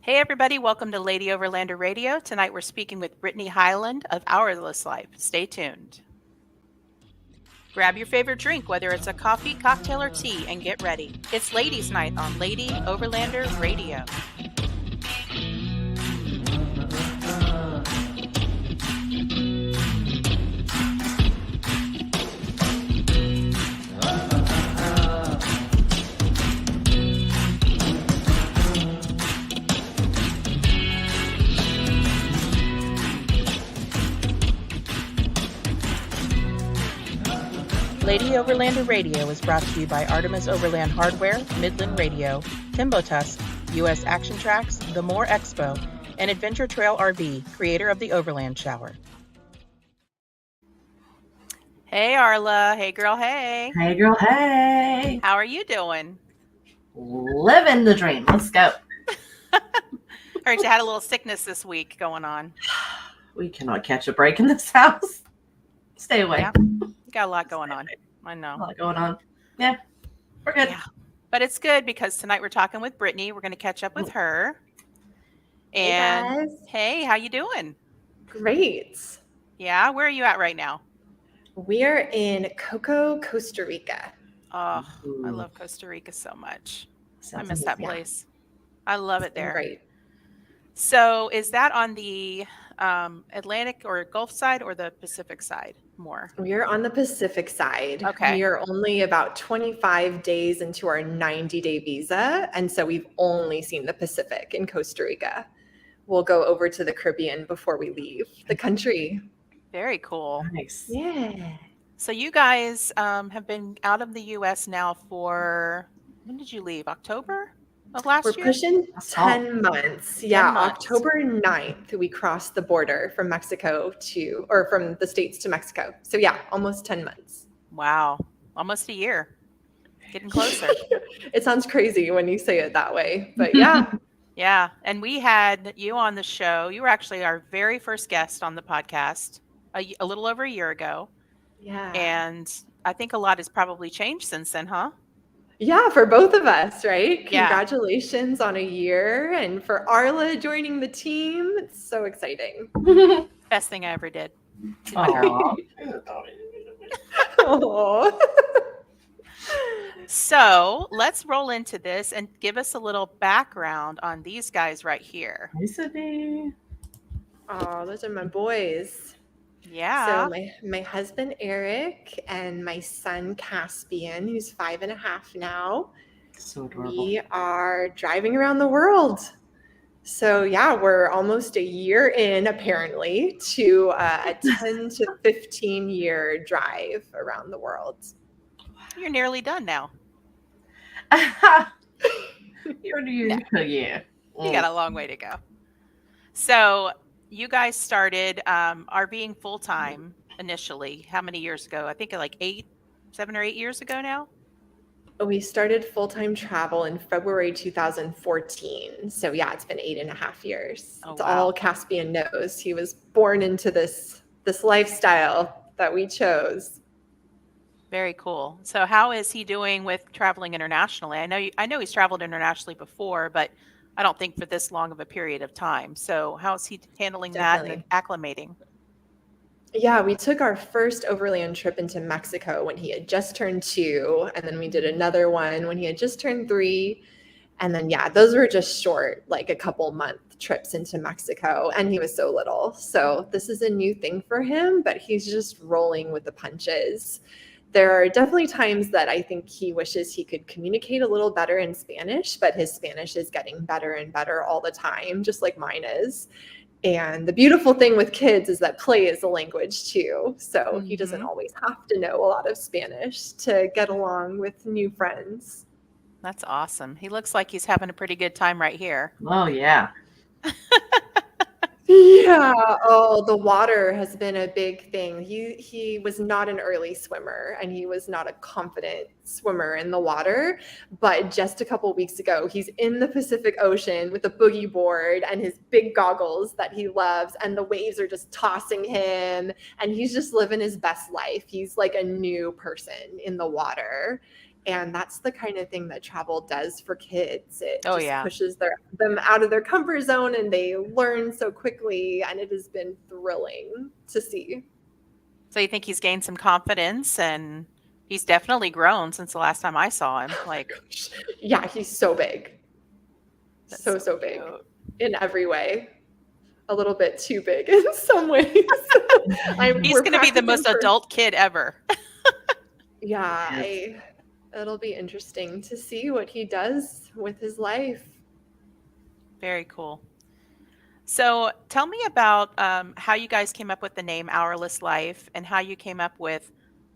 Hey everybody, welcome to Lady Overlander Radio. Tonight we're speaking with Brittany Highland of Hourless Life. Stay tuned. Grab your favorite drink, whether it's a coffee, cocktail, or tea, and get ready. It's Ladies' Night on Lady Overlander Radio. Lady Overlander Radio is brought to you by Artemis Overland Hardware, Midland Radio, Timbo Tusk, U.S. Action Tracks, The More Expo, and Adventure Trail RV, creator of the Overland Shower. Hey Arla, hey girl, hey. Hey girl, hey. How are you doing? Living the dream. Let's go. Heard you had a little sickness this week going on. We cannot catch a break in this house. Stay away. Yeah. Got a lot going on. I know. A lot going on. Yeah. We're good. Yeah. But it's good because tonight we're talking with Brittany. We're going to catch up with her. And hey, guys. Hey, how you doing? Great. Yeah, where are you at right now? We are in Coco, Costa Rica. Oh, I love Costa Rica so much. I miss Sounds that amazing. place. I love it there. Great. So is that on the Atlantic or Gulf side or the Pacific side more? We are on the Pacific side. Okay. We are only about 25 days into our 90-day visa. And so we've only seen the Pacific in Costa Rica. We'll go over to the Caribbean before we leave the country. Very cool. Nice. Yeah. So you guys have been out of the U.S. now for, when did you leave? October of last We're year? pushing That's 10 months. Yeah, 10 months. October 9th, we crossed the border from from the States to Mexico. So yeah, almost 10 months. Wow. Almost a year. Getting closer. It sounds crazy when you say it that way, but yeah. Yeah. And we had you on the show. You were actually our very first guest on the podcast a little over a year ago. Yeah. And I think a lot has probably changed since then, huh? Yeah, for both of us, right? Yeah. Congratulations on a year. And for Arla joining the team, it's so exciting. Best thing I ever did. Aw. Aw. So let's roll into this and give us a little background on these guys right here. Hey, Sydney. Oh, those are my boys. Yeah. So my husband, Eric, and my son, Caspian, who's 5.5 now. So adorable. We are driving around the world. So yeah, we're almost a year in, apparently, to a 10 to 15 year drive around the world. You're nearly done now. You're new. Yeah. You got a long way to go. So you guys started RVing full time initially. How many years ago? I think like 7 or 8 years ago now. We started full-time travel in February 2014. So yeah, it's been 8.5 years. Oh, It's wow. all Caspian knows. He was born into this lifestyle that we chose. Very cool. So how is he doing with traveling internationally? I know he's traveled internationally before, but I don't think for this long of a period of time. So how is he handling that and acclimating? Yeah, we took our first overland trip into Mexico when he had just turned 2, and then we did another one when he had just turned 3. And then, yeah, those were just short, like a couple month trips into Mexico, and he was so little. So this is a new thing for him, but he's just rolling with the punches. There are definitely times that I think he wishes he could communicate a little better in Spanish, but his Spanish is getting better and better all the time, just like mine is. And the beautiful thing with kids is that play is a language too. So he doesn't always have to know a lot of Spanish to get along with new friends. That's awesome. He looks like he's having a pretty good time right here. Oh, yeah. Yeah. Oh, the water has been a big thing. He was not an early swimmer, and he was not a confident swimmer in the water. But just a couple weeks ago, he's in the Pacific Ocean with a boogie board and his big goggles that he loves, and the waves are just tossing him, and he's just living his best life. He's like a new person in the water. And that's the kind of thing that travel does for kids. It Oh, just yeah. pushes them out of their comfort zone, and they learn so quickly. And it has been thrilling to see. So you think he's gained some confidence, and he's definitely grown since the last time I saw him. Like, Yeah, he's so big. that's So big cute. in every way. A little bit too big in some ways. He's We're going to be the practicing most for, adult kid ever. yeah, Yes. it'll be interesting to see what he does with his life. Very cool. So tell me about how you guys came up with the name Hourless Life, and how you came up with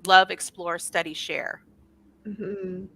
Love, Explore, Study, Share. Mhm.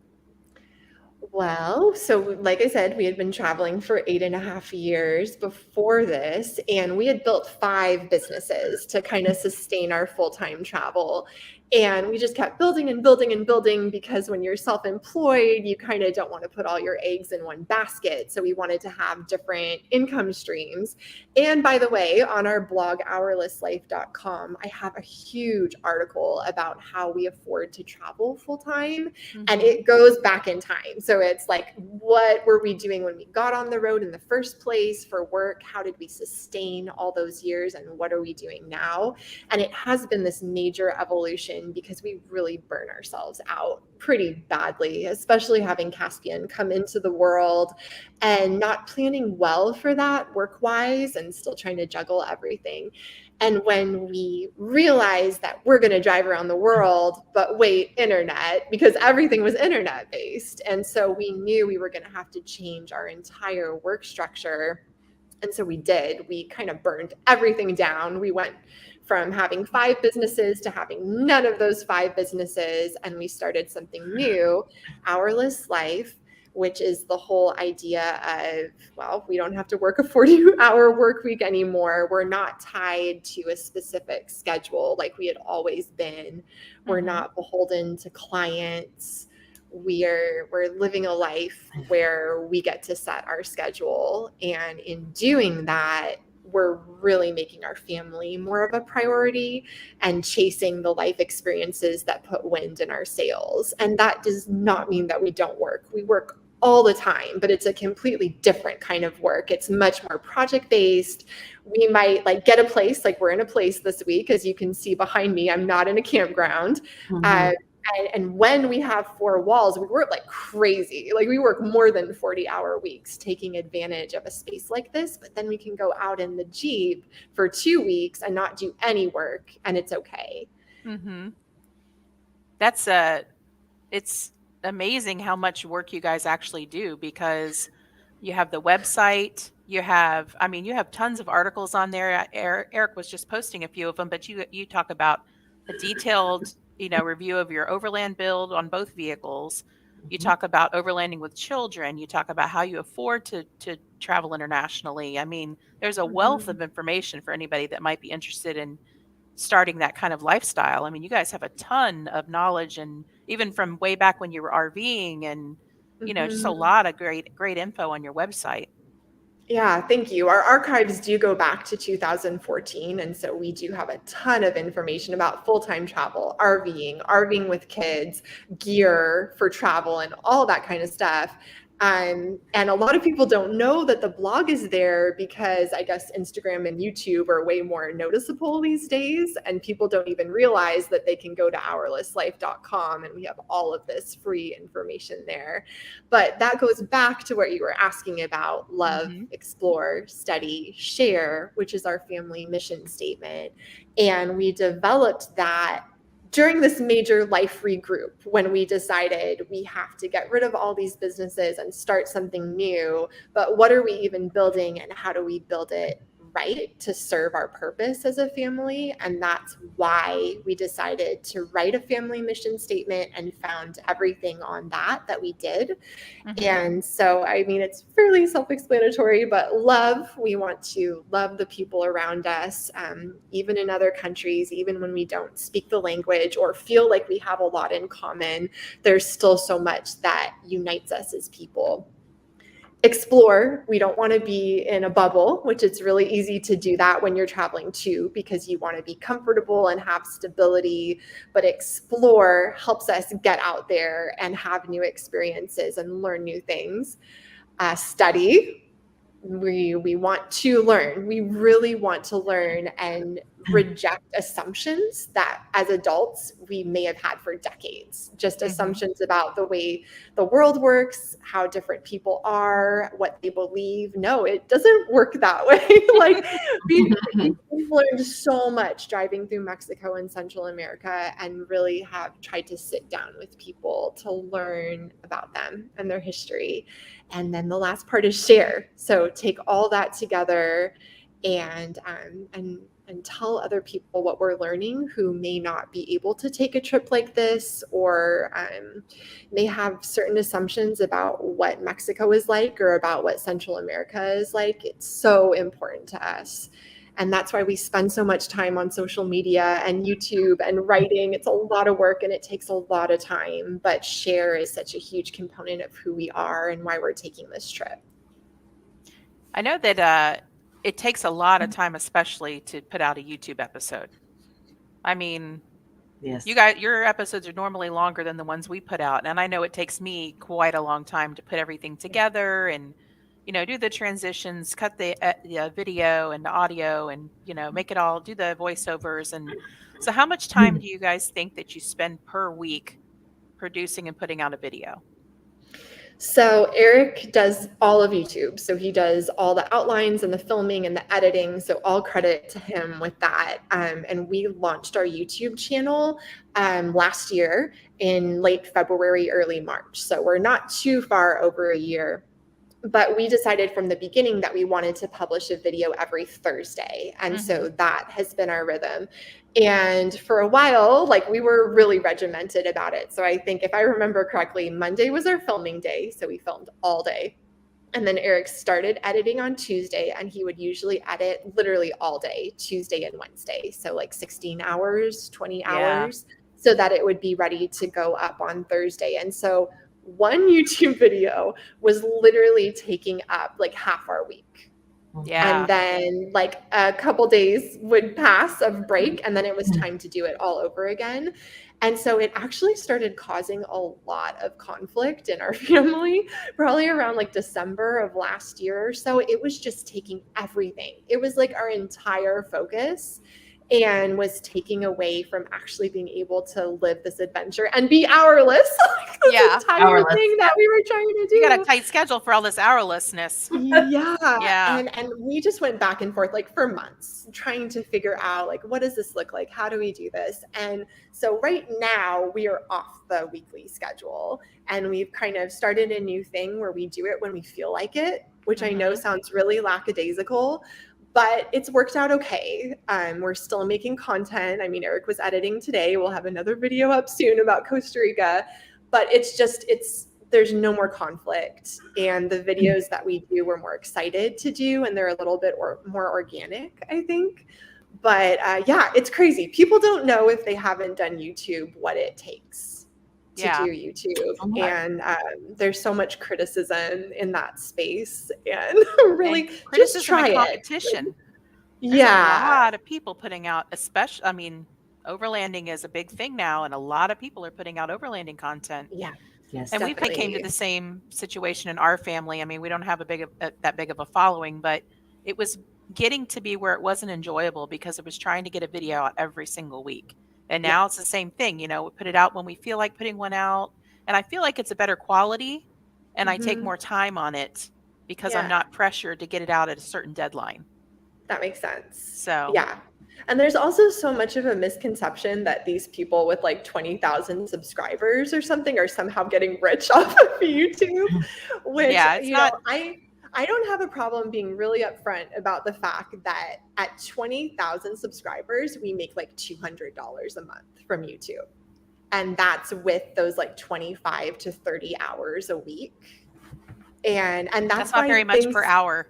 Well, so like I said, we had been traveling for 8.5 years before this, and we had built 5 businesses to kind of sustain our full-time travel. And we just kept building and building and building, because when you're self-employed, you kind of don't want to put all your eggs in one basket. So we wanted to have different income streams. And by the way, on our blog, hourlesslife.com, I have a huge article about how we afford to travel full-time. And it goes back in time. So it's like, what were we doing when we got on the road in the first place for work? How did we sustain all those years? And what are we doing now? And it has been this major evolution, because we really burn ourselves out pretty badly, especially having Caspian come into the world and not planning well for that work-wise, and still trying to juggle everything. And when we realized that we're going to drive around the world, but wait, internet, because everything was internet based. And so we knew we were going to have to change our entire work structure. And so we did. We kind of burned everything down. We went from having 5 businesses to having none of those 5 businesses. And we started something new, Hourless Life, which is the whole idea of, well, we don't have to work a 40-hour work week anymore. We're not tied to a specific schedule like we had always been. We're not beholden to clients. We're living a life where we get to set our schedule. And in doing that, we're really making our family more of a priority and chasing the life experiences that put wind in our sails. And that does not mean that we don't work. We work all the time, but it's a completely different kind of work. It's much more project based. We might like get a place, like we're in a place this week, as you can see behind me. I'm not in a campground. And when we have 4 walls, we work like crazy. Like we work more than 40-hour weeks taking advantage of a space like this. But then we can go out in the Jeep for 2 weeks and not do any work, and it's okay. That's it's amazing how much work you guys actually do, because you have the website, you have tons of articles on there. Eric was just posting a few of them, but you talk about a detailed, review of your overland build on both vehicles. You talk about overlanding with children. You talk about how you afford to travel internationally. I mean, there's a wealth of information for anybody that might be interested in starting that kind of lifestyle. I mean, you guys have a ton of knowledge, and even from way back when you were RVing, and just a lot of great info on your website. Yeah, thank you. Our archives do go back to 2014. And so we do have a ton of information about full-time travel, RVing with kids, gear for travel, and all that kind of stuff. And a lot of people don't know that the blog is there, because I guess Instagram and YouTube are way more noticeable these days. And people don't even realize that they can go to hourlesslife.com, and we have all of this free information there. But that goes back to what you were asking about: love, explore, study, share, which is our family mission statement. And we developed that during this major life regroup, when we decided we have to get rid of all these businesses and start something new. But what are we even building, and how do we build it right to serve our purpose as a family? And that's why we decided to write a family mission statement, and found everything on that we did. And so, I mean, it's fairly self-explanatory, but love, we want to love the people around us, even in other countries, even when we don't speak the language or feel like we have a lot in common. There's still so much that unites us as people. explore. We don't want to be in a bubble, which it's really easy to do that when you're traveling too, because you want to be comfortable and have stability. But explore helps us get out there and have new experiences and learn new things. Study. We want to learn. We really want to learn and reject assumptions that as adults we may have had for decades. Just assumptions about the way the world works, how different people are, what they believe. No, it doesn't work that way. Like we've learned so much driving through Mexico and Central America, and really have tried to sit down with people to learn about them and their history. And then the last part is share. So take all that together and tell other people what we're learning who may not be able to take a trip like this, or may have certain assumptions about what Mexico is like or about what Central America is like. It's so important to us. And that's why we spend so much time on social media and YouTube and writing. It's a lot of work and it takes a lot of time, but share is such a huge component of who we are and why we're taking this trip. I know that it takes a lot of time, especially to put out a YouTube episode. I mean, Yes. your episodes are normally longer than the ones we put out. And I know it takes me quite a long time to put everything together and, do the transitions, cut the video and the audio, and, make it all, do the voiceovers. And so how much time do you guys think that you spend per week producing and putting out a video? So Eric does all of YouTube. So he does all the outlines and the filming and the editing. So all credit to him with that. And we launched our YouTube channel last year in late February, early March. So we're not too far over a year. But we decided from the beginning that we wanted to publish a video every Thursday. And so that has been our rhythm. And for a while, we were really regimented about it. So I think if I remember correctly, Monday was our filming day. So we filmed all day. And then Eric started editing on Tuesday, and he would usually edit literally all day, Tuesday and Wednesday. So 16 hours, 20 hours, so that it would be ready to go up on Thursday. And so one YouTube video was literally taking up half our week. Yeah. And then a couple days would pass of break, and then it was time to do it all over again. And so it actually started causing a lot of conflict in our family, probably around December of last year or so. It was just taking everything. It was our entire focus, and was taking away from actually being able to live this adventure and be hourless. This entire thing that we were trying to do. You got a tight schedule for all this hourlessness. Yeah. And we just went back and forth for months trying to figure out what does this look like? How do we do this? And so right now we are off the weekly schedule, and we've kind of started a new thing where we do it when we feel like it, which I know sounds really lackadaisical, but it's worked out okay. We're still making content. I mean, Eric was editing today. We'll have another video up soon about Costa Rica, but there's no more conflict. And the videos that we do, we're more excited to do, and they're a little bit more organic, I think. But it's crazy. People don't know, if they haven't done YouTube, what it takes to do YouTube. And there's so much criticism in that space, and really and just try and competition. There's a lot of people putting out, overlanding is a big thing now, and a lot of people are putting out overlanding content. Yes, and we came to the same situation in our family. I mean, we don't have that big of a following, but it was getting to be where it wasn't enjoyable because it was trying to get a video out every single week. And now it's the same thing. We put it out when we feel like putting one out, and I feel like it's a better quality, and I take more time on it because I'm not pressured to get it out at a certain deadline. That makes sense. So and there's also so much of a misconception that these people with 20,000 subscribers or something are somehow getting rich off of YouTube, which it's not. I don't have a problem being really upfront about the fact that at 20,000 subscribers, we make $200 a month from YouTube. And that's with those 25 to 30 hours a week. And that's not very much per hour.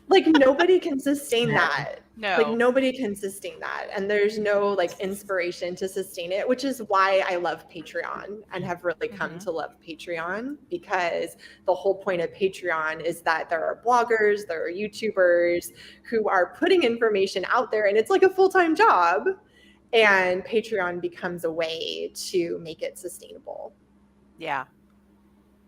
Nobody can sustain that Like No. nobody can sustain that. And there's no like inspiration to sustain it, which is why I love Patreon and have really come to love Patreon, because the whole point of Patreon is that there are bloggers, there are YouTubers who are putting information out there, and it's like a full-time job. And Patreon becomes a way to make it sustainable. Yeah.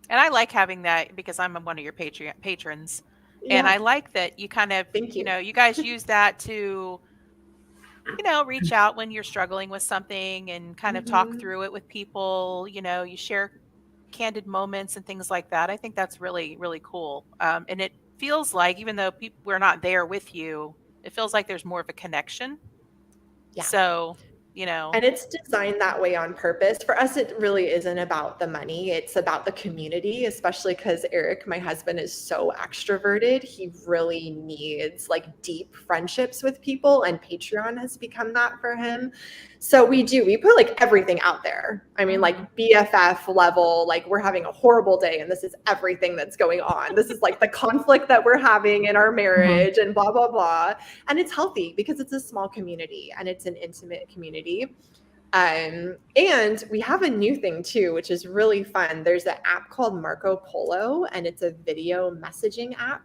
And I like having that because I'm one of your patrons. And Yeah. I like that you kind of, Thank you. you guys use that to, reach out when you're struggling with something and kind of talk through it with people. You share candid moments and things like that. I think that's really, really cool. And it feels like, even though we're not there with you, it feels like there's more of a connection. Yeah. So, And it's designed that way on purpose. For us, it really isn't about the money. It's about the community, especially because Eric, my husband, is so extroverted. He really needs like deep friendships with people, and Patreon has become that for him. So we put like everything out there. I mean, like BFF level, like we're having a horrible day and this is everything that's going on. This is like the conflict that we're having in our marriage and blah, blah, blah. And it's healthy because it's a small community and it's an intimate community. And we have a new thing too, which is really fun. There's an app called Marco Polo, and it's a video messaging app.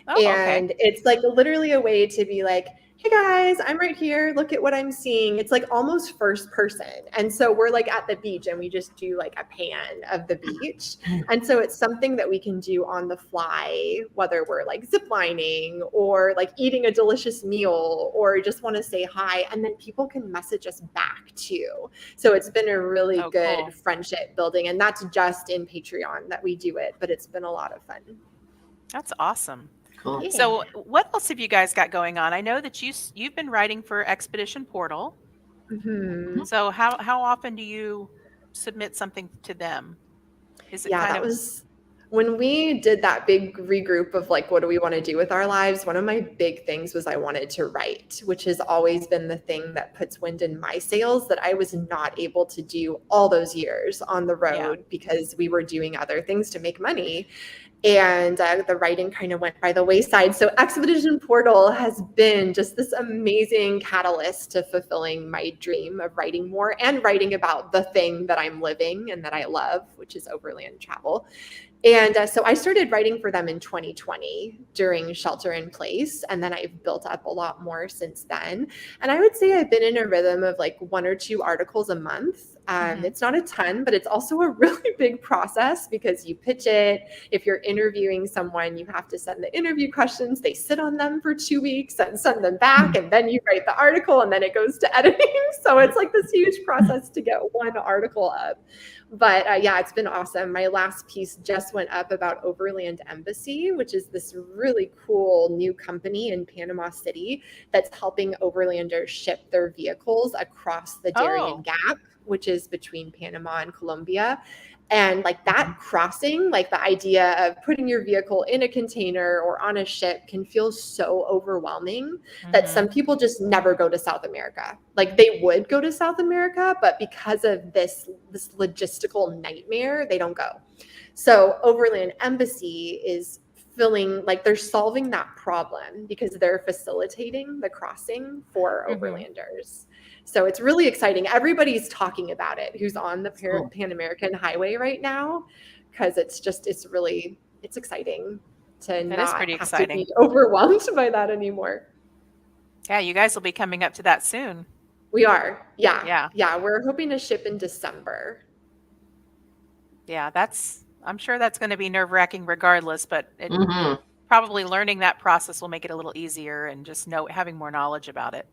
And it's like literally a way to be like, hey guys, I'm right here. Look at what I'm seeing. It's like almost first person. And so we're like at the beach and we just do like a pan of the beach. And so it's something that we can do on the fly, whether we're like ziplining or like eating a delicious meal or just want to say hi. And then people can message us back too. So it's been a really good friendship building. And that's just in Patreon that we do it, but it's been a lot of fun. That's awesome. Cool. Yeah. So what else have you guys got going on? I know that you've been writing for Expedition Portal. So how often do you submit something to them? Is it that was when we did that big regroup of like, what do we want to do with our lives? One of my big things was I wanted to write, which has always been the thing that puts wind in my sails that I was not able to do all those years on the road because we were doing other things to make money. And the writing kind of went by the wayside. So Expedition Portal has been just this amazing catalyst to fulfilling my dream of writing more and writing about the thing that I'm living and that I love, which is overland travel. And so I started writing for them in 2020 during shelter in place. And then I've built up a lot more since then. And I would say I've been in a rhythm of like 1 or 2 articles a month. It's not a ton, but it's also a really big process because you pitch it. If you're interviewing someone, you have to send the interview questions. They sit on them for 2 weeks and send them back. And then you write the article and then it goes to editing. So it's like this huge process to get one article up. But it's been awesome. My last piece just went up about Overland Embassy, which is this really cool new company in Panama City that's helping overlanders ship their vehicles across the Darien Gap, which is between Panama and Colombia. And like that crossing, like the idea of putting your vehicle in a container or on a ship can feel so overwhelming that some people just never go to South America. Like they would go to South America, but because of this logistical nightmare, they don't go. So Overland Embassy is feeling like they're solving that problem because they're facilitating the crossing for overlanders. So it's really exciting. Everybody's talking about it who's on the Pan American Highway right now, because it's exciting to not have to be overwhelmed by that anymore. Yeah, you guys will be coming up to that soon. We are. Yeah. We're hoping to ship in December. Yeah, I'm sure that's going to be nerve-wracking regardless, but probably learning that process will make it a little easier and just having more knowledge about it.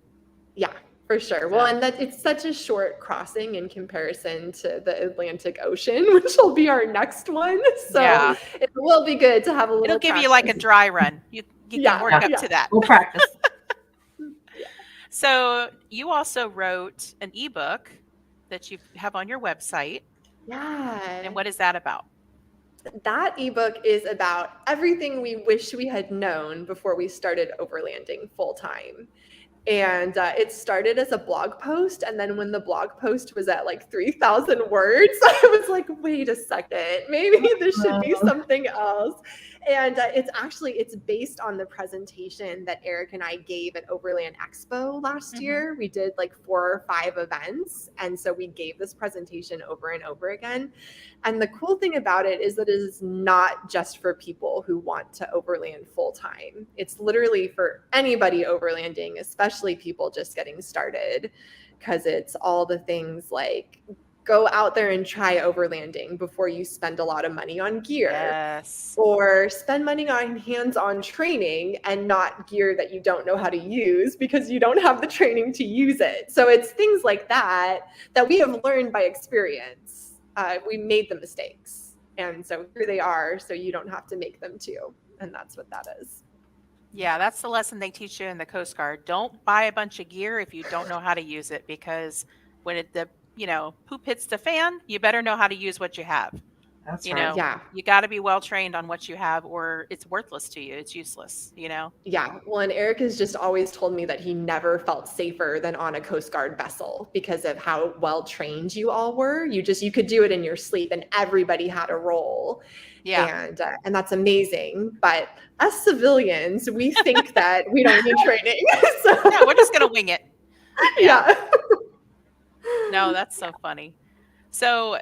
Yeah. For sure. Well, and that it's such a short crossing in comparison to the Atlantic Ocean, which will be our next one. So it will be good to have a little. It'll give you like a dry run. You can work up to that. We'll practice. So you also wrote an ebook that you have on your website. Yeah. And what is that about? That ebook is about everything we wish we had known before we started overlanding full time. And it started as a blog post. And then when the blog post was at like 3,000 words, I was like, wait a second, maybe this should be something else. And it's based on the presentation that Eric and I gave at Overland Expo last year. We did like 4 or 5 events. And so we gave this presentation over and over again. And the cool thing about it is that it is not just for people who want to overland full time. It's literally for anybody overlanding, especially people just getting started, because it's all the things like go out there and try overlanding before you spend a lot of money on gear. Yes. Or spend money on hands-on training and not gear that you don't know how to use because you don't have the training to use it. So it's things like that we have learned by experience. We made the mistakes. And so here they are, so you don't have to make them too. And that's what that is. Yeah, that's the lesson they teach you in the Coast Guard. Don't buy a bunch of gear if you don't know how to use it, because when the poop hits the fan, you better know how to use what you have. That's You right. know, Yeah. you got to be well trained on what you have, or it's worthless to you. It's useless, Yeah. Well, and Eric has just always told me that he never felt safer than on a Coast Guard vessel because of how well trained you all were. You could do it in your sleep, and everybody had a role. Yeah. And that's amazing. But us civilians, we think that we don't need training. So, Yeah, we're just going to wing it. yeah. No, that's so funny. So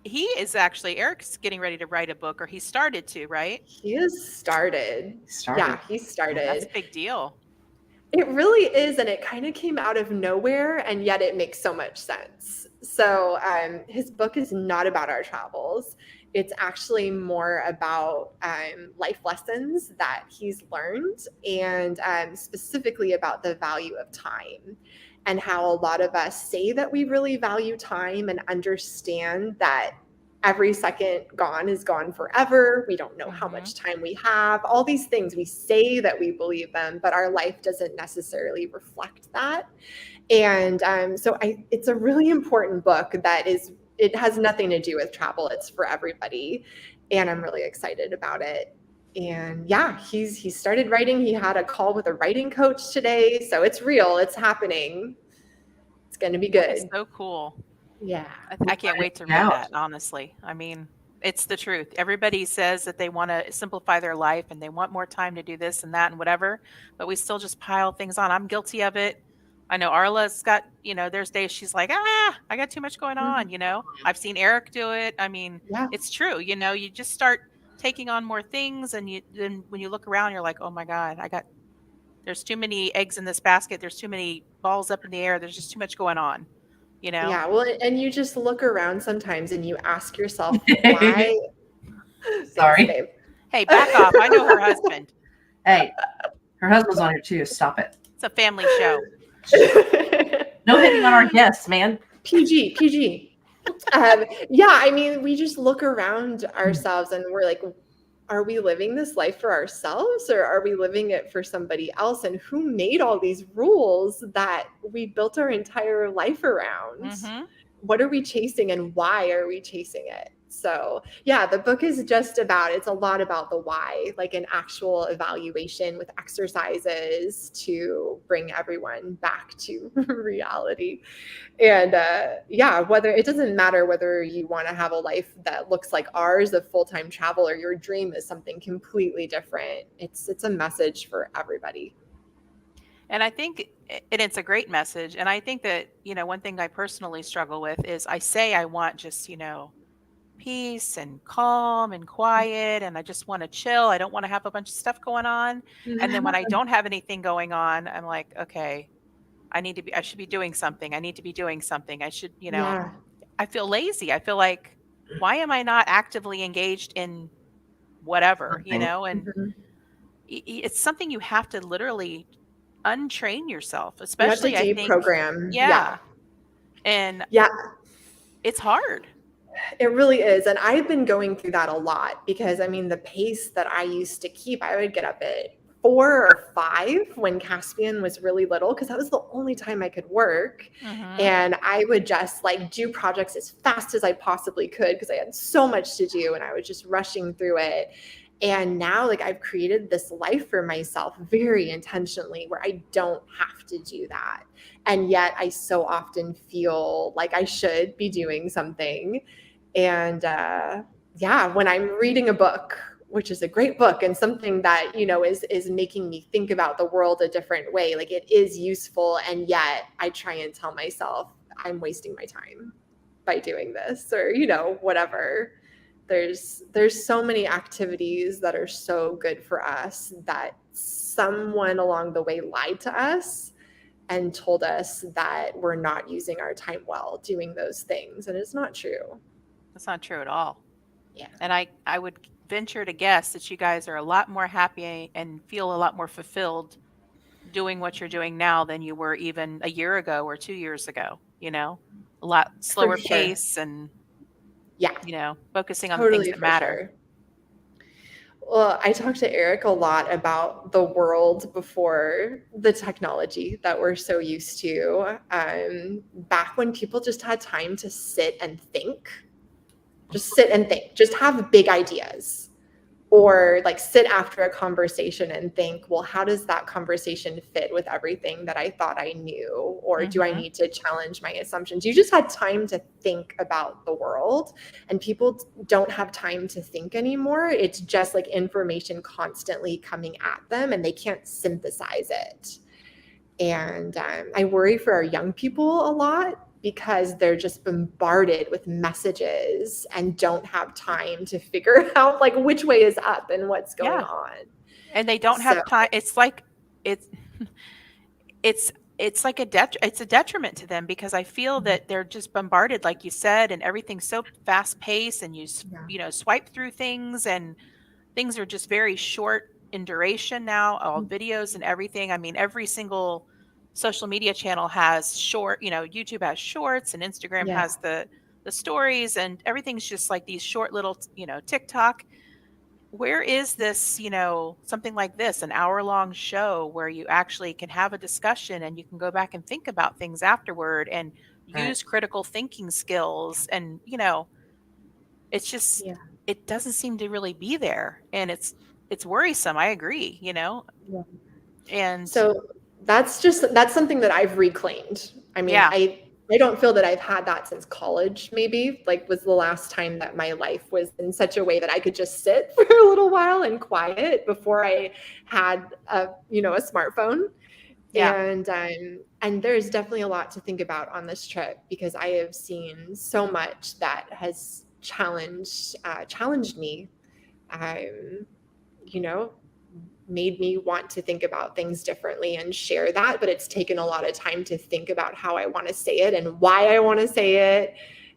Eric's getting ready to write a book, or he started to, right? He has started. Yeah, he started. That's a big deal. It really is. And it kind of came out of nowhere, and yet it makes so much sense. So his book is not about our travels. It's actually more about life lessons that he's learned, and specifically about the value of time, and how a lot of us say that we really value time and understand that every second gone is gone forever. We don't know how much time we have. All these things, we say that we believe them, but our life doesn't necessarily reflect that. And it's a really important book it has nothing to do with travel. It's for everybody. And I'm really excited about it. And yeah, he started writing. He had a call with a writing coach today. So it's real. It's happening. It's going to be good. That's so cool. Yeah. I can't wait to read that, honestly. I mean, it's the truth. Everybody says that they want to simplify their life and they want more time to do this and that and whatever, but we still just pile things on. I'm guilty of it. I know Arla's got, there's days she's like, I got too much going on, I've seen Eric do it. I mean, It's true. You just start taking on more things, and then when you look around, you're like, oh my God, there's too many eggs in this basket. There's too many balls up in the air. There's just too much going on, Yeah. Well, and you just look around sometimes and you ask yourself, why? Sorry. Thanks, hey, back off. I know her husband. Hey, her husband's on here too. Stop it. It's a family show. No hitting on our guests, man. PG. Yeah, I mean, we just look around ourselves and we're like, are we living this life for ourselves, or are we living it for somebody else? And who made all these rules that we built our entire life around? What are we chasing, and why are we chasing it? So yeah, the book is it's a lot about the why, like an actual evaluation with exercises to bring everyone back to reality. And it doesn't matter whether you want to have a life that looks like ours of full-time travel, or your dream is something completely different. It's a message for everybody. And I think it's a great message. And I think that, one thing I personally struggle with is I say I want just, peace and calm and quiet, and I just want to chill. I don't want to have a bunch of stuff going on. And then when I don't have anything going on, I'm like, okay, I should be doing something. I need to be doing something. I should, I feel lazy. I feel like, why am I not actively engaged in whatever, and it's something you have to literally untrain yourself, especially I think program. And it's hard. It really is. And I've been going through that a lot because the pace that I used to keep, I would get up at 4 or 5 when Caspian was really little, because that was the only time I could work. And I would just do projects as fast as I possibly could because I had so much to do and I was just rushing through it. And now I've created this life for myself very intentionally where I don't have to do that. And yet I so often feel like I should be doing something. And when I'm reading a book which is a great book and something that, is making me think about the world a different way. Like, it is useful. And yet I try and tell myself I'm wasting my time by doing this, or, whatever. There's so many activities that are so good for us that someone along the way lied to us and told us that we're not using our time well doing those things. And it's not true. That's not true at all. Yeah. And I would venture to guess that you guys are a lot more happy and feel a lot more fulfilled doing what you're doing now than you were even a year ago or 2 years ago, a lot slower sure. pace and, focusing on the things that matter. Sure. Well, I talked to Eric a lot about the world before the technology that we're so used to. Back when people just had time to sit and think, just have big ideas, or like sit after a conversation and think, well, how does that conversation fit with everything that I thought I knew? Or do I need to challenge my assumptions? You just had time to think about the world, and people don't have time to think anymore. It's just like information constantly coming at them and they can't synthesize it. And I worry for our young people a lot, because they're just bombarded with messages and don't have time to figure out like which way is up and what's going on. And they don't have time. It's like it's like it's a detriment to them, because I feel that they're just bombarded, like you said, and everything's so fast paced, and you swipe through things, and things are just very short in duration now, all videos and everything. I mean, every single social media channel has short, YouTube has shorts, and Instagram has the stories, and everything's just like these short little, TikTok. Where is this, something like this, an hour-long show where you actually can have a discussion and you can go back and think about things afterward and use critical thinking skills? And, it's just, it doesn't seem to really be there. And it's worrisome. I agree, And so that's something that I've reclaimed. I mean, I don't feel that I've had that since college, maybe, like was the last time that my life was in such a way that I could just sit for a little while and quiet before I had a smartphone. And there's definitely a lot to think about on this trip, because I have seen so much that has challenged me, made me want to think about things differently and share that. But it's taken a lot of time to think about how I want to say it and why I want to say it,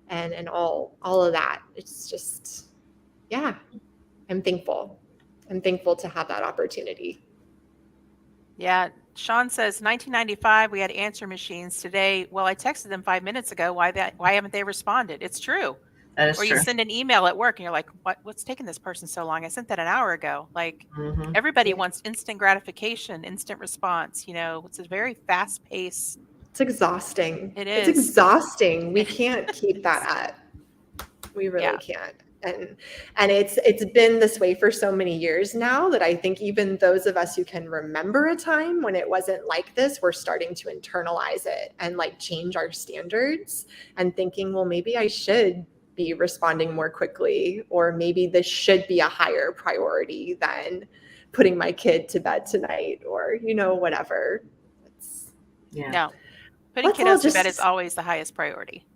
and all of that. It's just, I'm thankful to have that opportunity. Yeah. Sean says 1995, we had answer machines. Today, well, I texted them 5 minutes ago. Why haven't they responded? It's true. Or you send an email at work and you're like, what's taking this person so long? I sent that an hour ago. Like, everybody wants instant gratification, instant response. It's a very fast pace. It's exhausting. It is. It's exhausting. We can't keep that up. We really can't. And it's been this way for so many years now that I think even those of us who can remember a time when it wasn't like this, we're starting to internalize it and like change our standards and thinking, well, maybe I should be responding more quickly, or maybe this should be a higher priority than putting my kid to bed tonight, or whatever. No, putting kiddos to bed is always the highest priority,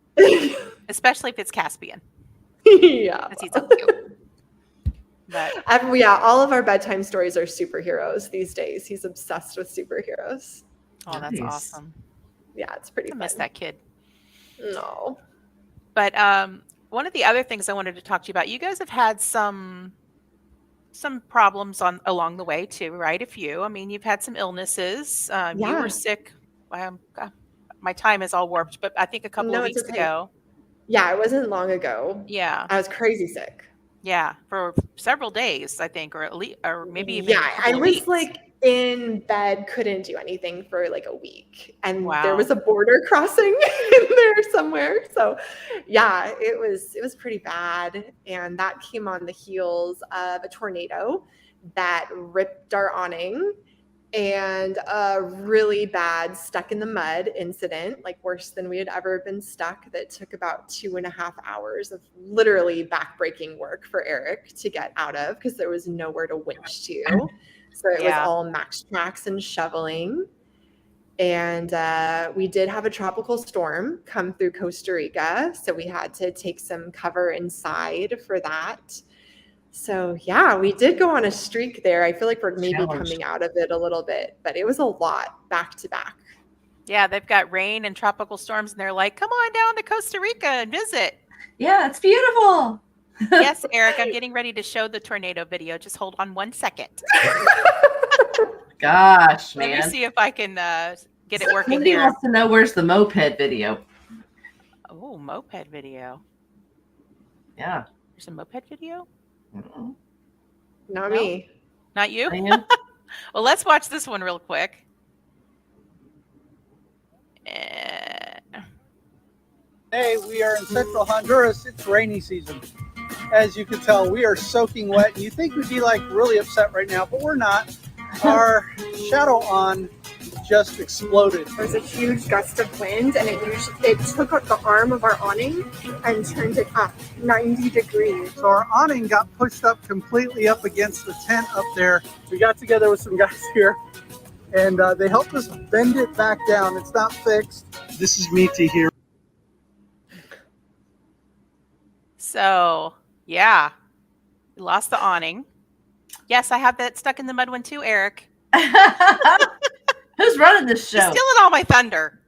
especially if it's Caspian. Because he's so cute. But all of our bedtime stories are superheroes these days. He's obsessed with superheroes. Oh, that's awesome. Yeah, it's pretty fun. I miss that kid. No. But one of the other things I wanted to talk to you about, you guys have had some problems along the way too, right? A few. I mean, you've had some illnesses. You were sick. My time is all warped, but I think a couple of weeks ago. Yeah, it wasn't long ago. Yeah. I was crazy sick. Yeah, for several days, I think, or maybe even. Yeah, I was like in bed, couldn't do anything for like a week, and there was a border crossing in there somewhere. So, yeah, it was pretty bad, and that came on the heels of a tornado that ripped our awning and a really bad stuck in the mud incident, like worse than we had ever been stuck, that took about 2.5 hours of literally backbreaking work for Eric to get out of because there was nowhere to winch to. So it was all max tracks and shoveling. And we did have a tropical storm come through Costa Rica, so we had to take some cover inside for that. So yeah, we did go on a streak there. I feel like we're maybe coming out of it a little bit, but it was a lot back to back. Yeah, they've got rain and tropical storms, and they're like, come on down to Costa Rica and visit. Yeah, it's beautiful. Yes, Eric, I'm getting ready to show the tornado video. Just hold on 1 second. Gosh, man. Let me see if I can get it working Somebody here. wants to know where's the moped video. Oh, moped video. Yeah. There's a moped video? Mm-mm. Not me. Not you? Well, let's watch this one real quick. Hey, we are in central Honduras. It's rainy season. As you can tell, we are soaking wet. You think we'd be like really upset right now, but we're not. Our shadow on just exploded. There was a huge gust of wind, and it took up the arm of our awning and turned it up 90 degrees. So our awning got pushed up completely up against the tent up there. We got together with some guys here, and they helped us bend it back down. It's not fixed. This is Misti here. So, yeah, we lost the awning. Yes, I have that stuck in the mud one too, Eric. Who's running this show? You're stealing all my thunder.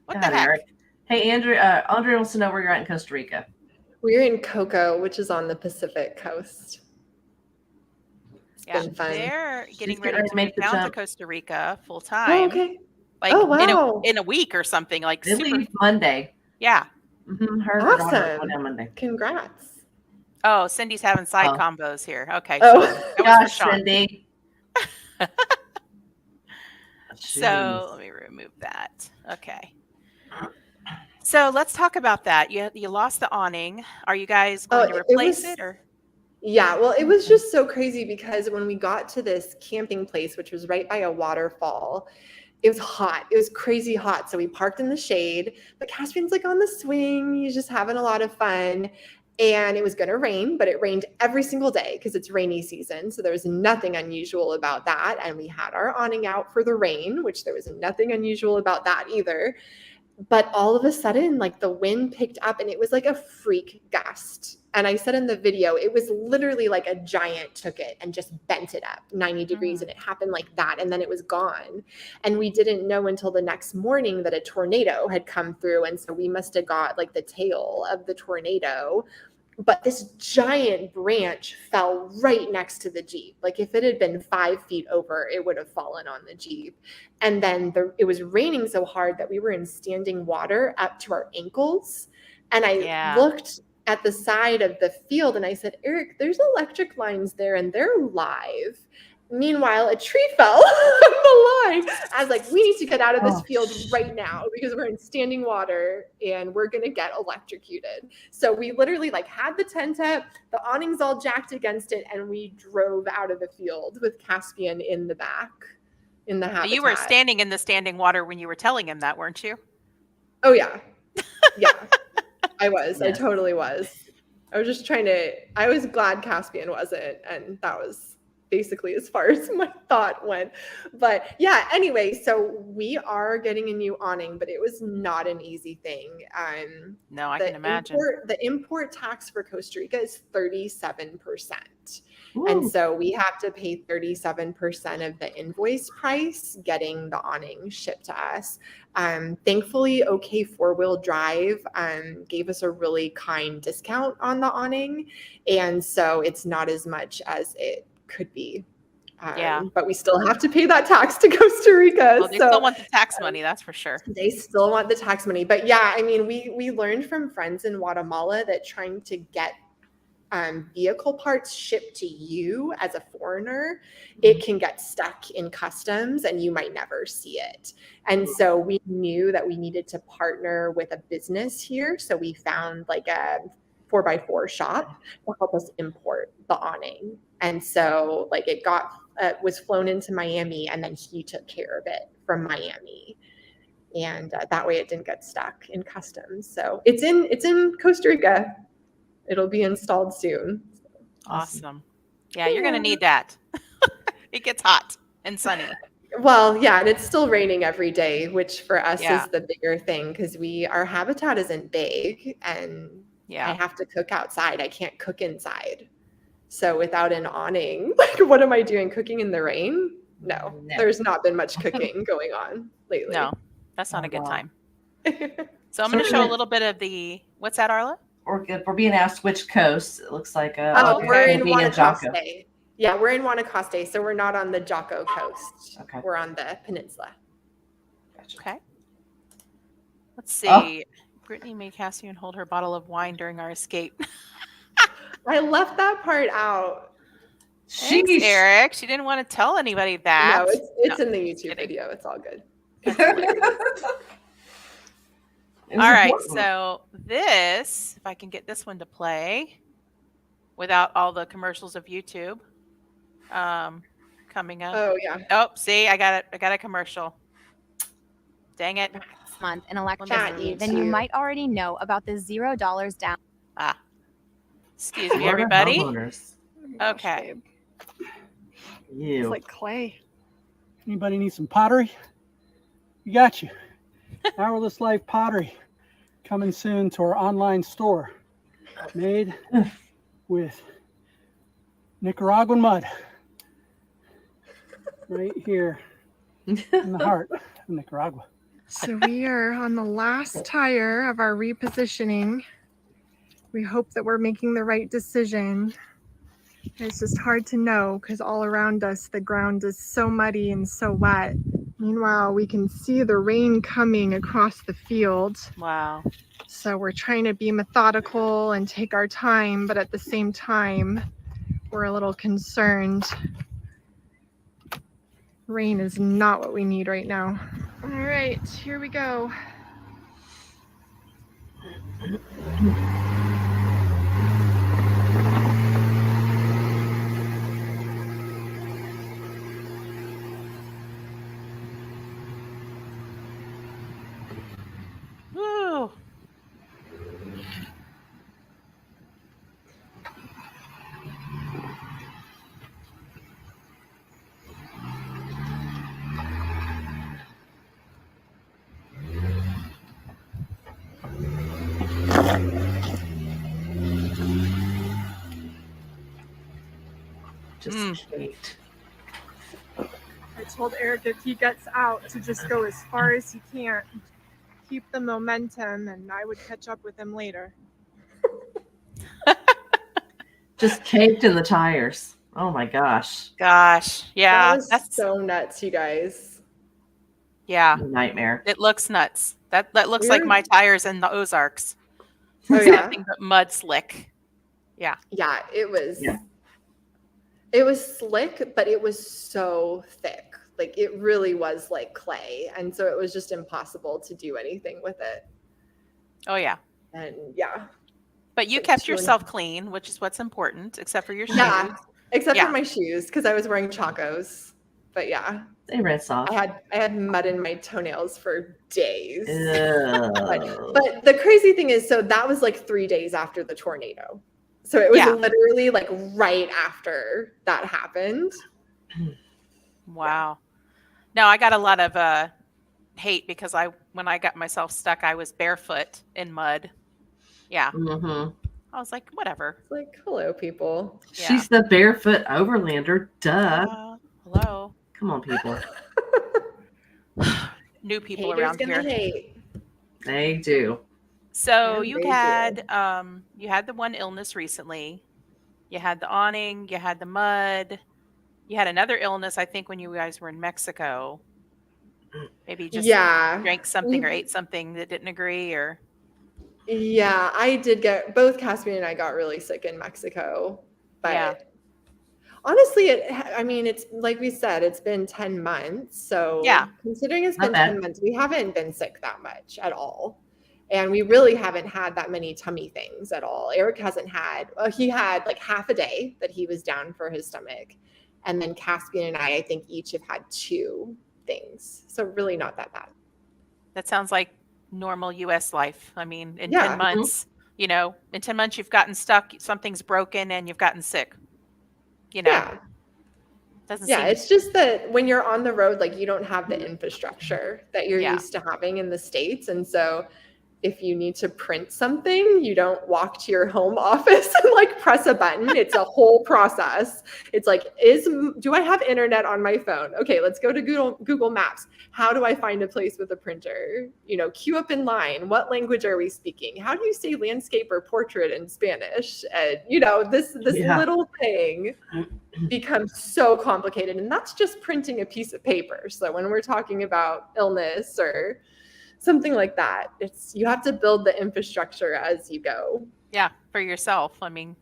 What the heck? Eric. Hey, Andre wants to know where you're at in Costa Rica. We're in Coco, which is on the Pacific coast. It's been fun. They're getting She's ready to make move the down to jump. Costa Rica full time. Oh, okay. Like wow. in a week or something. Like They leave Monday. Yeah. Mm-hmm. Her Awesome. daughter went on Monday. Congrats. Oh, Cindy's having side combos here. Okay. Oh, so gosh, Cindy. So let me remove that. Okay. So let's talk about that. You lost the awning. Are you guys going to replace it or? Yeah, well, it was just so crazy because when we got to this camping place, which was right by a waterfall, it was hot. It was crazy hot. So we parked in the shade, but Caspian's like on the swing. He's just having a lot of fun. And it was going to rain, but it rained every single day because it's rainy season. So there was nothing unusual about that. And we had our awning out for the rain, which there was nothing unusual about that either. But all of a sudden, like the wind picked up and it was like a freak gust. And I said in the video, it was literally like a giant took it and just bent it up 90 degrees. And it happened like that. And then it was gone. And we didn't know until the next morning that a tornado had come through. And so we must have got like the tail of the tornado. But this giant branch fell right next to the Jeep. Like if it had been 5 feet over, it would have fallen on the Jeep. And then it was raining so hard that we were in standing water up to our ankles. And I looked at the side of the field and I said, Eric, there's electric lines there and they're live. Meanwhile, a tree fell on the line. I was like, we need to get out of this field right now because we're in standing water and we're going to get electrocuted. So we literally like had the tent up, the awning's all jacked against it, and we drove out of the field with Caspian in the back, in the habitat. You were standing in the standing water when you were telling him that, weren't you? Oh, yeah. Yeah, I was. Yeah. I totally was. I was glad Caspian wasn't, and that was basically as far as my thought went. But yeah, anyway, so we are getting a new awning, but it was not an easy thing. No, I can imagine. The import tax for Costa Rica is 37%. Ooh. And so we have to pay 37% of the invoice price getting the awning shipped to us. Thankfully, OK 4-Wheel Drive gave us a really kind discount on the awning. And so it's not as much as it could be. But we still have to pay that tax to Costa Rica. Well, they still want the tax money, that's for sure. They still want the tax money. But yeah, I mean, we learned from friends in Guatemala that trying to get vehicle parts shipped to you as a foreigner, it can get stuck in customs and you might never see it. And so we knew that we needed to partner with a business here. So we found like a 4x4 shop to help us import the awning. And so like it got was flown into Miami, and then he took care of it from Miami. And that way it didn't get stuck in customs. So it's in Costa Rica. It'll be installed soon. Awesome. Yeah, you're going to need that. It gets hot and sunny. Well, yeah, and it's still raining every day, which for us Yeah. is the bigger thing because our habitat isn't big, and I have to cook outside. I can't cook inside. So without an awning, like, what am I doing? Cooking in the rain? No. There's not been much cooking going on lately. No, that's not a good time. So I'm going to show a little bit of what's that, Arla? We're being asked which coast. It looks like we're in Jocko. Guanacaste. Yeah, we're in Guanacaste, so we're not on the Jocko coast. Okay. We're on the peninsula. Gotcha. Okay. Let's see. Brittany made Cassian hold her bottle of wine during our escape. I left that part out. Thanks, Eric. She didn't want to tell anybody that. No, it's in the YouTube video. It's all good. All right, so this, if I can get this one to play without all the commercials of YouTube coming up. Oh yeah. Oh, see, I got it. I got a commercial. Dang it. This month in electricity, then you might already know about the $0 down. Excuse me, everybody. Okay. It's like clay. Anybody need some pottery? We got you. Hourless Life Pottery coming soon to our online store. Made with Nicaraguan mud. Right here in the heart of Nicaragua. So we are on the last tire of our repositioning. We hope that we're making the right decision. It's just hard to know because all around us the ground is so muddy and so wet. Meanwhile, we can see the rain coming across the field. Wow. So we're trying to be methodical and take our time, but at the same time, we're a little concerned. Rain is not what we need right now. All right, here we go. Woo. Just wait. I told Eric if he gets out to just go as far as he can, keep the momentum, and I would catch up with him later. Just caked in the tires. Oh my gosh. Gosh. Yeah. That's so nuts, you guys. Yeah. Nightmare. It looks nuts. That looks like my tires in the Ozarks. Oh It's yeah. nothing but mud slick. Yeah. Yeah, it was. Yeah. It was slick, but it was so thick. Like it really was like clay, and so it was just impossible to do anything with it. Oh yeah. And yeah. But you kept yourself clean, which is what's important, except for your shoes. Yeah, except for my shoes because I was wearing Chacos. But yeah, They rinse off. I had mud in my toenails for days. Ugh. But the crazy thing is, so that was like 3 days after the tornado. So it was literally like right after that happened. Wow. No, I got a lot of hate because when I got myself stuck, I was barefoot in mud. Yeah. Mm-hmm. I was like, whatever. It's like, hello, people. Yeah. She's the barefoot overlander. Duh. Hello. Come on, people. New people Haters around gonna here. hate. They do. So Yeah, you they had the one illness recently. You had the awning, you had the mud. You had another illness, I think, when you guys were in Mexico. Maybe just drank something or ate something that didn't agree, or Yeah, I did get both Caspian and I got really sick in Mexico. But honestly, it's like we said, it's been 10 months. So considering it's been 10 months, we haven't been sick that much at all. And we really haven't had that many tummy things at all. Eric hasn't had, he had like half a day that he was down for his stomach. And then Caspian and I think each have had 2 things. So really not that bad. That sounds like normal US life. I mean, in Yeah. 10 months, in 10 months you've gotten stuck, something's broken, and you've gotten sick. Yeah. Doesn't Yeah, seem it's just that when you're on the road, like you don't have the infrastructure that you're used to having in the States. And so if you need to print something, you don't walk to your home office and like press a button. It's a whole process. It's like, do I have internet on my phone? Okay, let's go to Google Maps. How do I find a place with a printer? Queue up in line. What language are we speaking? How do you say landscape or portrait in Spanish? And this little thing becomes so complicated. And that's just printing a piece of paper. So when we're talking about illness or something like that, you have to build the infrastructure as you go. Yeah, for yourself. I mean,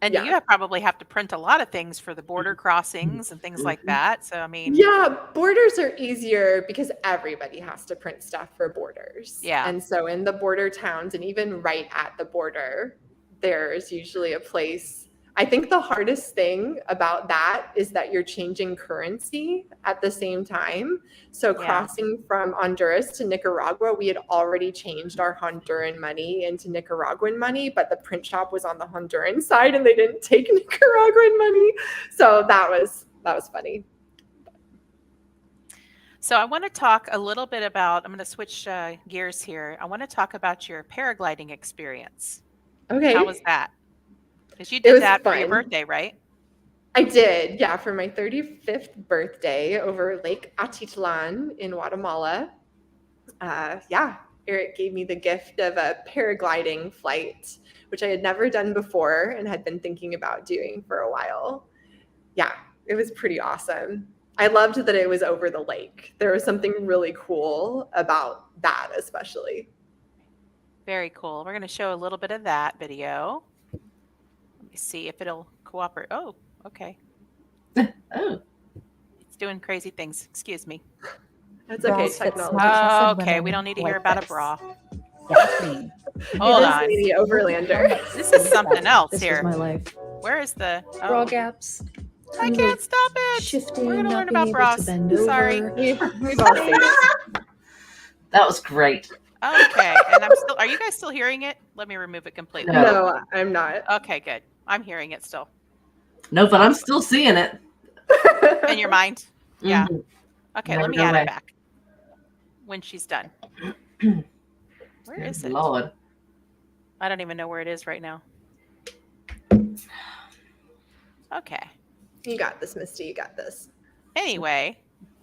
and you probably have to print a lot of things for the border crossings and things like that. So, I mean. Yeah, borders are easier because everybody has to print stuff for borders. Yeah. And so in the border towns and even right at the border, there's usually a place. I think the hardest thing about that is that you're changing currency at the same time. So crossing from Honduras to Nicaragua, we had already changed our Honduran money into Nicaraguan money, but the print shop was on the Honduran side and they didn't take Nicaraguan money. So that was funny. So I want to talk a little bit about, I'm going to switch gears here. I want to talk about your paragliding experience. Okay. How was that? Because you did that for your birthday, right? I did, yeah, for my 35th birthday over Lake Atitlan in Guatemala. Eric gave me the gift of a paragliding flight, which I had never done before and had been thinking about doing for a while. Yeah, it was pretty awesome. I loved that it was over the lake. There was something really cool about that, especially. Very cool. We're going to show a little bit of that video. Let me see if it'll cooperate. Oh, okay. Oh. It's doing crazy things. Excuse me. That's okay. Technology. Oh, okay. We don't need to hear about a bra. Hold on. Lady Overlander. This is something else this here. Is my life. Where is the bra gaps? I can't stop it. Shifting, we're gonna not learn being about able bras. to bend Sorry. over. We've all seen it. That was great. Okay. And are you guys still hearing it? Let me remove it completely. No, I'm not. Okay, good. I'm hearing it still. No, but I'm still seeing it. In your mind? Yeah. Mhm. Okay, Never let me go add away. it back when she's done. Where is it? Lord. I don't even know where it is right now. Okay. You got this, Misti. You got this. Anyway.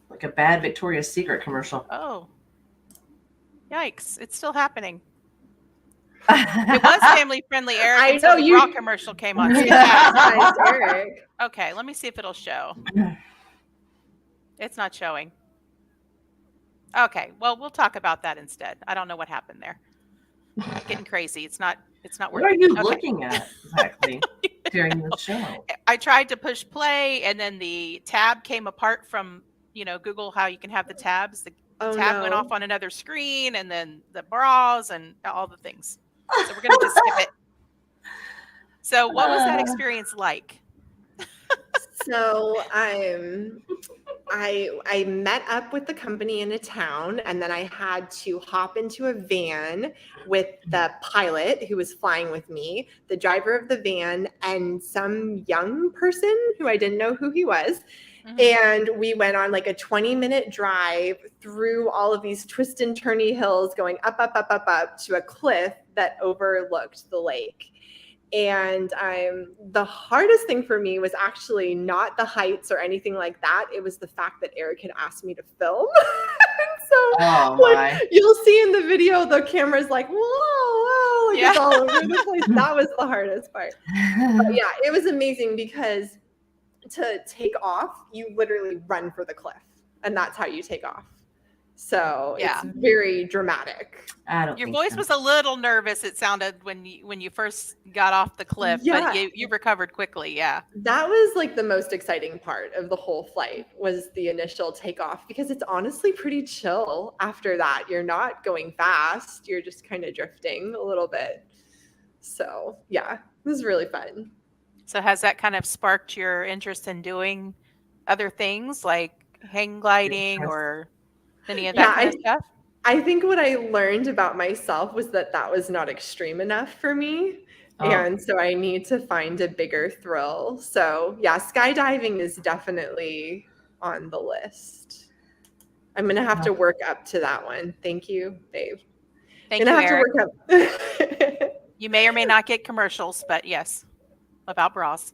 Like a bad Victoria's Secret commercial. Oh. Yikes. It's still happening. It was family friendly, Eric. I until know the you. bra commercial came on. Nice, Eric. Okay, let me see if it'll show. It's not showing. Okay, well, we'll talk about that instead. I don't know what happened there. Getting crazy. It's not What working. are you Okay. looking at exactly during the show? I tried to push play, and then the tab came apart from, Google, how you can have the tabs. The tab went off on another screen, and then the bras and all the things. So we're going to just skip it. So what was that experience like? So I met up with the company in a town, and then I had to hop into a van with the pilot who was flying with me, the driver of the van, and some young person who I didn't know who he was. Mm-hmm. And we went on like a 20-minute drive through all of these twist and turny hills, going up to a cliff that overlooked the lake. And the hardest thing for me was actually not the heights or anything like that. It was the fact that Eric had asked me to film. So you'll see in the video, the camera's like, whoa, like it's all over the place. That was the hardest part. But yeah, it was amazing because to take off, you literally run for the cliff, and that's how you take off. So it's very dramatic. Your voice was a little nervous. It sounded when you first got off the cliff, but you recovered quickly. Yeah, that was like the most exciting part of the whole flight was the initial takeoff, because it's honestly pretty chill after that. You're not going fast. You're just kind of drifting a little bit. So yeah, it was really fun. So has that kind of sparked your interest in doing other things like hang gliding Yes. or any of Yeah, that kind of stuff? I think what I learned about myself was that that was not extreme enough for me. Oh. And so I need to find a bigger thrill. So, yeah, skydiving is definitely on the list. I'm going to have to work up to that one. Thank you, babe. Thank you, Gonna have Eric. to work up. You may or may not get commercials, but yes, about bras.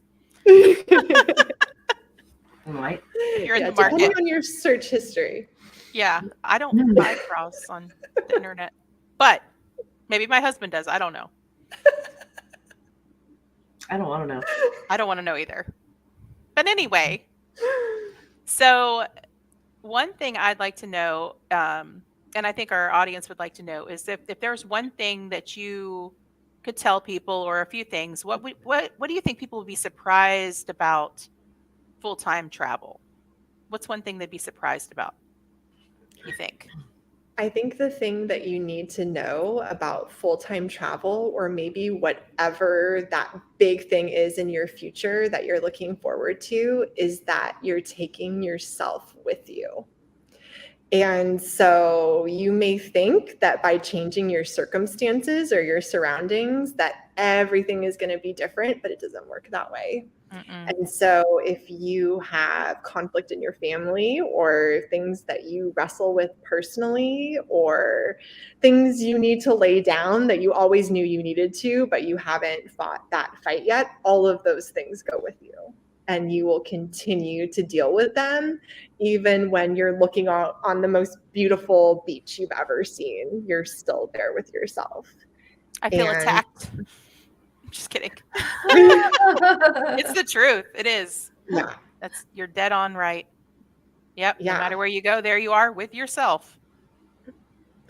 Right. You're in Yeah, the market. depending on your search history. Yeah, I don't buy bras on the internet, but maybe my husband does. I don't know. I don't want to know. I don't want to know either. But anyway, so one thing I'd like to know, and I think our audience would like to know, is if there's one thing that you could tell people, or a few things, what do you think people would be surprised about full-time travel? What's one thing they'd be surprised about, you think? I think the thing that you need to know about full-time travel, or maybe whatever that big thing is in your future that you're looking forward to, is that you're taking yourself with you. And so you may think that by changing your circumstances or your surroundings, that everything is going to be different, but it doesn't work that way. And so if you have conflict in your family, or things that you wrestle with personally, or things you need to lay down that you always knew you needed to, but you haven't fought that fight yet, all of those things go with you. And you will continue to deal with them, even when you're looking out on the most beautiful beach you've ever seen. You're still there with yourself. I feel attacked. Just kidding. It's the truth. It is. Yeah. You're dead on right. Yep. Yeah. No matter where you go, there you are with yourself.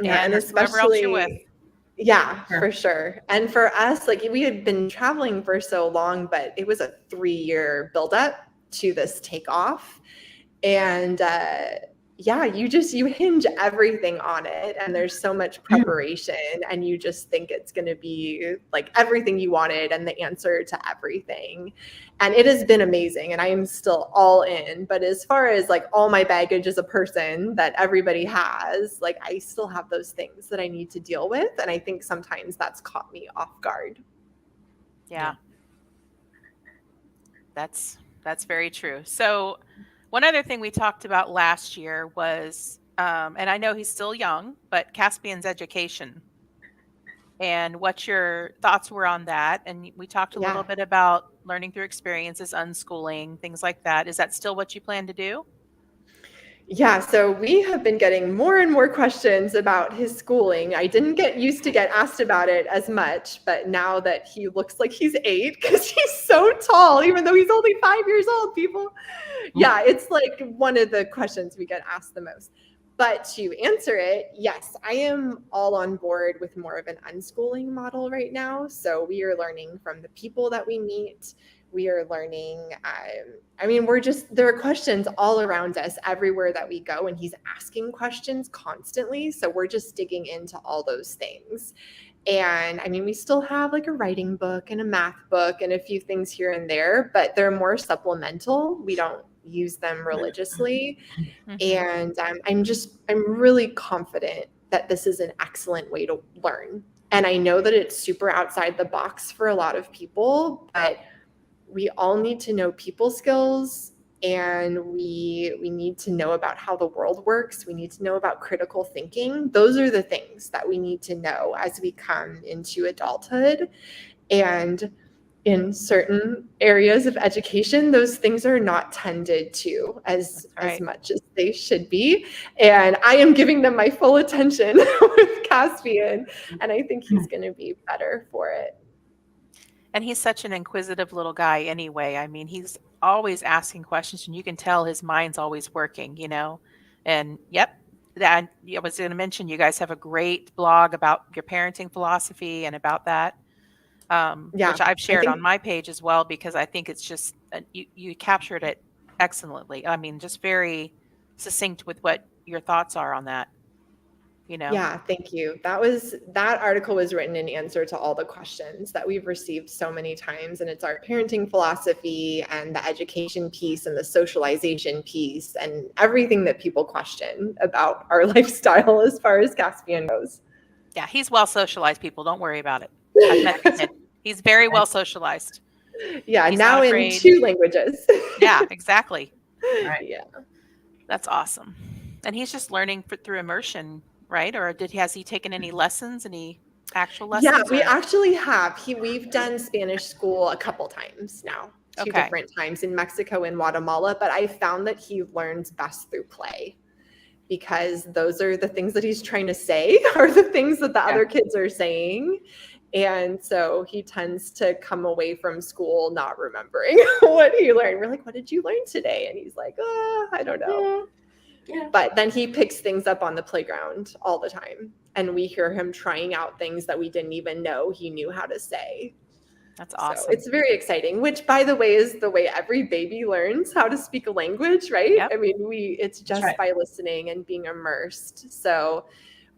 Yeah, and whoever else you're with. Yeah, for sure. And for us, like, we had been traveling for so long, but it was a 3-year buildup to this takeoff. And yeah, you hinge everything on it, and there's so much preparation, and you just think it's going to be like everything you wanted and the answer to everything. And it has been amazing, and I am still all in. But as far as like all my baggage as a person that everybody has, like, I still have those things that I need to deal with. And I think sometimes that's caught me off guard. Yeah. That's very true. So one other thing we talked about last year was, and I know he's still young, but Caspian's education and what your thoughts were on that. And we talked a little bit about learning through experiences, unschooling, things like that. Is that still what you plan to do? Yeah, so we have been getting more and more questions about his schooling. I didn't get used to get asked about it as much, but now that he looks like he's 8, because he's so tall, even though he's only 5 years old, people. Yeah, it's like one of the questions we get asked the most. But to answer it, yes, I am all on board with more of an unschooling model right now. So we are learning from the people that we meet. We are learning, there are questions all around us everywhere that we go, and he's asking questions constantly. So we're just digging into all those things. And I mean, we still have like a writing book and a math book and a few things here and there, but they're more supplemental. We don't use them religiously. And I'm really confident that this is an excellent way to learn. And I know that it's super outside the box for a lot of people, but we all need to know people skills, and we need to know about how the world works. We need to know about critical thinking. Those are the things that we need to know as we come into adulthood. And in certain areas of education, those things are not tended to as much as they should be. And I am giving them my full attention with Caspian, and I think he's going to be better for it. And he's such an inquisitive little guy anyway. I mean, he's always asking questions, and you can tell his mind's always working, And I was going to mention, you guys have a great blog about your parenting philosophy and about that, which I've shared on my page as well, because I think it's just, you captured it excellently. I mean, just very succinct with what your thoughts are on that. you know? Yeah, thank you. That article was written in answer to all the questions that we've received so many times. And it's our parenting philosophy and the education piece and the socialization piece and everything that people question about our lifestyle as far as Caspian goes. Yeah, he's well socialized, people. Don't worry about it. I've met the kid. He's very well socialized. Yeah, He's now not in afraid. 2 languages. Yeah, exactly. Right. Yeah. That's awesome. And he's just learning through immersion, right? Or has he taken any lessons, any actual lessons? Yeah, we actually have. We've done Spanish school a couple times now, 2 Okay. different times in Mexico and Guatemala, but I found that he learns best through play because those are the things that he's trying to say are the things that the other kids are saying. And so he tends to come away from school not remembering what he learned. We're like, what did you learn today? And he's like, I don't know. Yeah. But then he picks things up on the playground all the time. And we hear him trying out things that we didn't even know he knew how to say. That's awesome. So it's very exciting, which, by the way, is the way every baby learns how to speak a language, right? Yep. I mean, it's just right. by listening and being immersed. So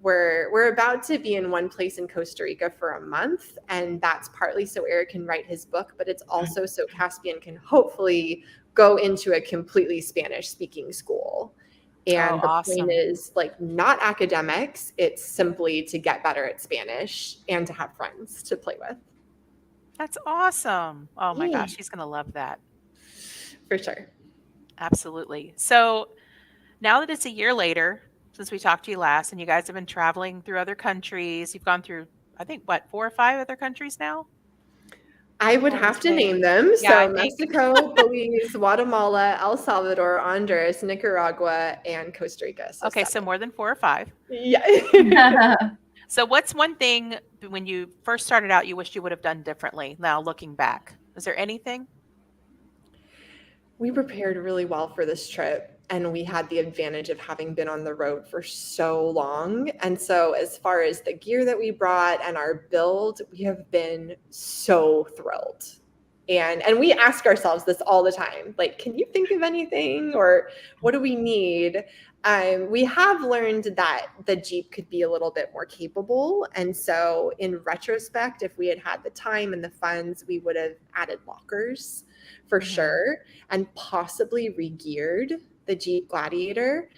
we're about to be in one place in Costa Rica for a month, and that's partly so Eric can write his book, but it's also so Caspian can hopefully go into a completely Spanish-speaking school. And the awesome. point is, like, not academics. It's simply to get better at Spanish and to have friends to play with. That's awesome. Oh my Yeah. gosh, he's going to love that. For sure. Absolutely. So now that it's a year later since we talked to you last, and you guys have been traveling through other countries, you've gone through, I think, 4 or 5 other countries now? I would have to name them. Yeah, So Mexico, Belize, Guatemala, El Salvador, Honduras, Nicaragua, and Costa Rica. Okay, 7. so more than 4 or 5. Yeah. So what's one thing when you first started out you wished you would have done differently now looking back? Is there anything? We prepared really well for this trip, and we had the advantage of having been on the road for so long. And so as far as the gear that we brought and our build, we have been so thrilled. And we ask ourselves this all the time, like, can you think of anything, or what do we need? We have learned that the Jeep could be a little bit more capable. And so in retrospect, if we had had the time and the funds, we would have added lockers for sure, and possibly re-geared the Jeep Gladiator,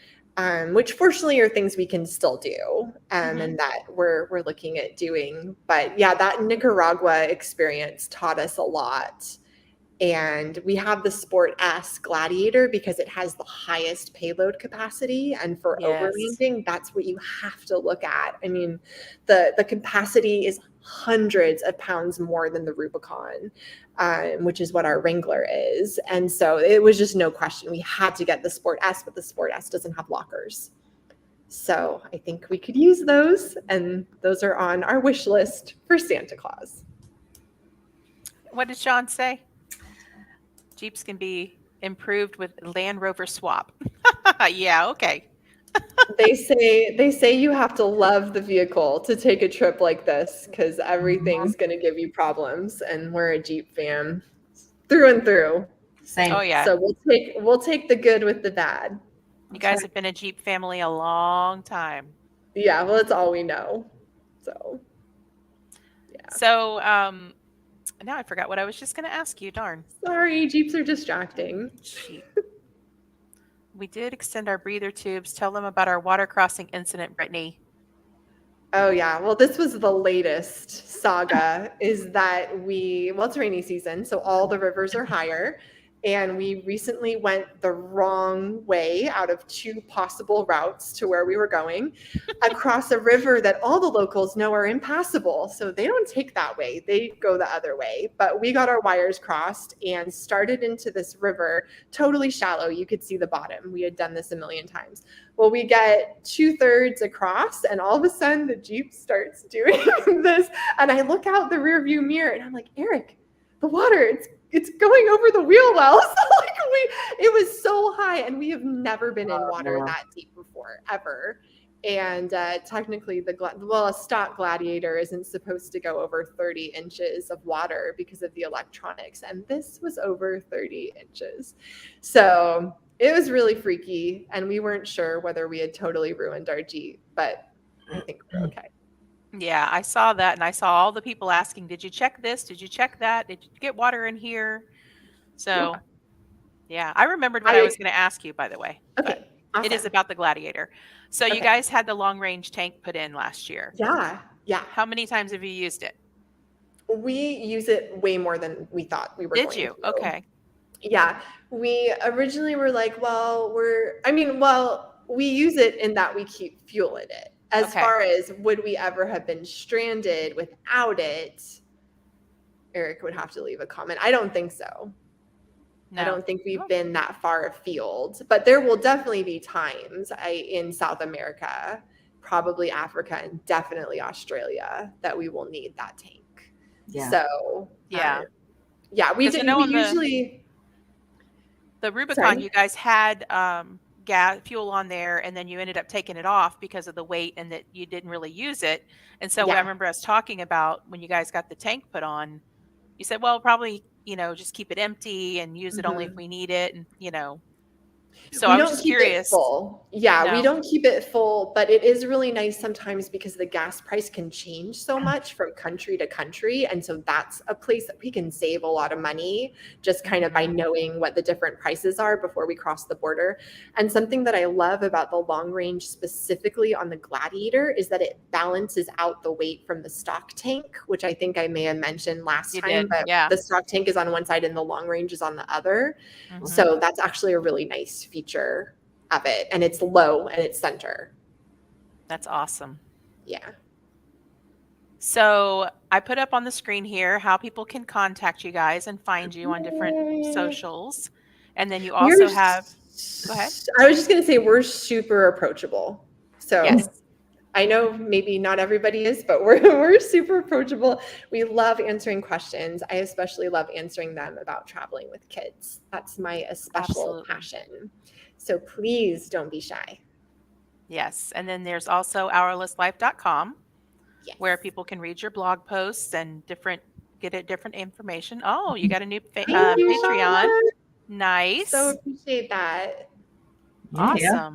which fortunately are things we can still do, and that we're looking at doing. But yeah, that Nicaragua experience taught us a lot. And we have the Sport S Gladiator because it has the highest payload capacity. And for overlanding, that's what you have to look at. I mean, the capacity is hundreds of pounds more than the Rubicon, which is what our Wrangler is. And so it was just no question. We had to get the Sport S, but the Sport S doesn't have lockers. So I think we could use those. And those are on our wish list for Santa Claus. What did Sean say? Jeeps can be improved with Land Rover swap. Yeah, okay. They say you have to love the vehicle to take a trip like this, because everything's going to give you problems, and we're a Jeep fan through and through. Same. Oh yeah. So we'll take the good with the bad. You guys have been a Jeep family a long time. Yeah, well, it's all we know. So yeah. So now I forgot what I was just going to ask you. Darn. Sorry, Jeeps are distracting. Jeep. We did extend our breather tubes. Tell them about our water crossing incident, Brittany. Oh yeah, well, this was the latest saga. Is that it's rainy season, so all the rivers are higher. And we recently went the wrong way out of 2 possible routes to where we were going, across a river that all the locals know are impassable. So they don't take that way. They go the other way. But we got our wires crossed and started into this river, totally shallow. You could see the bottom. We had done this a million times. Well, we get 2/3 across, and all of a sudden the Jeep starts doing this. And I look out the rear view mirror, and I'm like, Eric, the water, it's going over the wheel wells. It was so high, and we have never been in water that deep before, ever. And technically, a stock Gladiator isn't supposed to go over 30 inches of water because of the electronics, and this was over 30 inches. So it was really freaky, and we weren't sure whether we had totally ruined our Jeep, but I think we're okay. Yeah, I saw that, and I saw all the people asking, "Did you check this? Did you check that? Did you get water in here?" So, yeah, I remembered what I was going to ask you, by the way. Okay, but it is awesome. about the Gladiator. So you guys had the long range tank put in last year. Yeah. How many times have you used it? We use it way more than we thought we were going to. Did you? Okay. Yeah. We originally were like, well, we use it in that we keep fuel in it. As far as would we ever have been stranded without it, Eric would have to leave a comment. I don't think so. No. I don't think we've been that far afield, but there will definitely be times in South America, probably Africa, and definitely Australia that we will need that tank. Yeah. So we usually the Rubicon. You guys had gas fuel on there, and then you ended up taking it off because of the weight and that you didn't really use it. And so I remember us talking about when you guys got the tank put on, you said, well, probably, just keep it empty and use it only if we need it. And, so I'm just curious. Full. Yeah, we don't keep it full, but it is really nice sometimes because the gas price can change so much from country to country. And so that's a place that we can save a lot of money just kind of by knowing what the different prices are before we cross the border. And something that I love about the long range specifically on the Gladiator is that it balances out the weight from the stock tank, which I think I may have mentioned last time, but the stock tank is on one side and the long range is on the other. Mm-hmm. So that's actually a really nice feature of it, and it's low and it's center. That's awesome. Yeah. So I put up on the screen here how people can contact you guys and find you on different socials, and then you also have. Go ahead. I was just going to say we're super approachable. So I know maybe not everybody is, but we're super approachable. We love answering questions. I especially love answering them about traveling with kids. That's my especial passion. So please don't be shy. Yes. And then there's also hourlesslife.com where people can read your blog posts and get different information. Oh, you got a new Patreon. Nice. So appreciate that. Awesome. Yeah.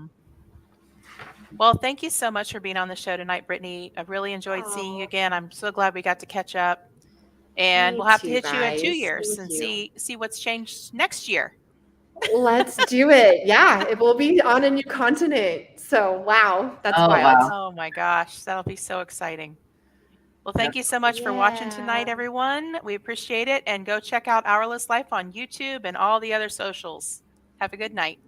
Well, thank you so much for being on the show tonight, Brittany. I really enjoyed seeing you again. I'm so glad we got to catch up. And we'll have to hit you in 2 years and see what's changed next year. Let's do it. Yeah, it will be on a new continent. So, wow, that's wild. Oh my gosh, that'll be so exciting. Well, thank you so much for watching tonight, everyone. We appreciate it. And go check out Hourless Life on YouTube and all the other socials. Have a good night.